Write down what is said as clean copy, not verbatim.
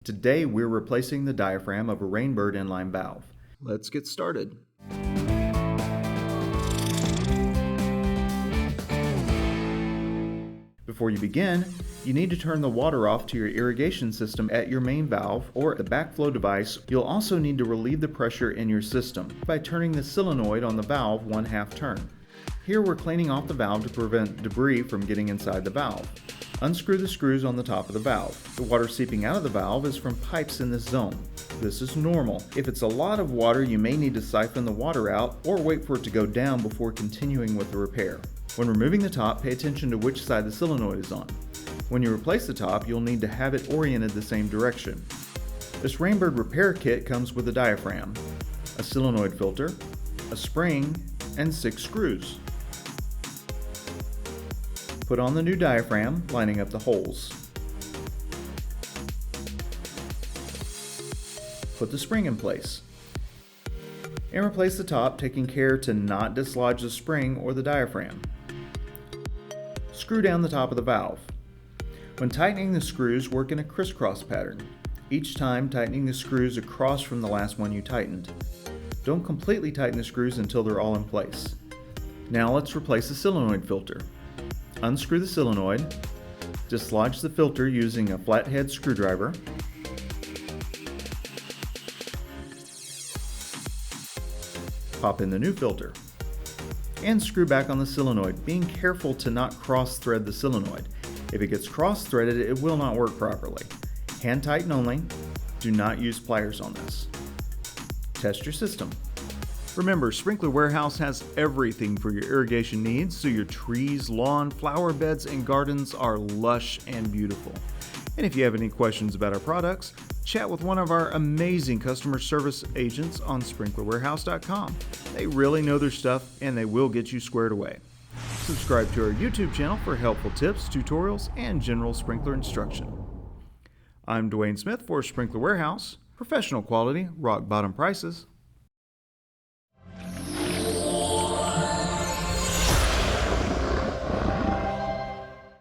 Today we're replacing the diaphragm of a Rainbird inline valve. Let's get started. Before you begin, you need to turn the water off to your irrigation system at your main valve or the backflow device. You'll also need to relieve the pressure in your system by turning the solenoid on the valve 1/2 turn. Here we're cleaning off the valve to prevent debris from getting inside the valve. Unscrew the screws on the top of the valve. The water seeping out of the valve is from pipes in this zone. This is normal. If it's a lot of water, you may need to siphon the water out or wait for it to go down before continuing with the repair. When removing the top, pay attention to which side the solenoid is on. When you replace the top, you'll need to have it oriented the same direction. This Rainbird repair kit comes with a diaphragm, a solenoid filter, a spring, and 6 screws. Put on the new diaphragm, lining up the holes. Put the spring in place. And replace the top, taking care to not dislodge the spring or the diaphragm. Screw down the top of the valve. When tightening the screws, work in a crisscross pattern, each time tightening the screws across from the last one you tightened. Don't completely tighten the screws until they're all in place. Now let's replace the solenoid filter. Unscrew the solenoid, dislodge the filter using a flathead screwdriver, pop in the new filter, and screw back on the solenoid, being careful to not cross-thread the solenoid. If it gets cross-threaded, it will not work properly. Hand tighten only. Do not use pliers on this. Test your system. Remember, Sprinkler Warehouse has everything for your irrigation needs, so your trees, lawn, flower beds, and gardens are lush and beautiful. And if you have any questions about our products, chat with one of our amazing customer service agents on sprinklerwarehouse.com. They really know their stuff and they will get you squared away. Subscribe to our YouTube channel for helpful tips, tutorials, and general sprinkler instruction. I'm Dwayne Smith for Sprinkler Warehouse. Professional quality, rock bottom prices.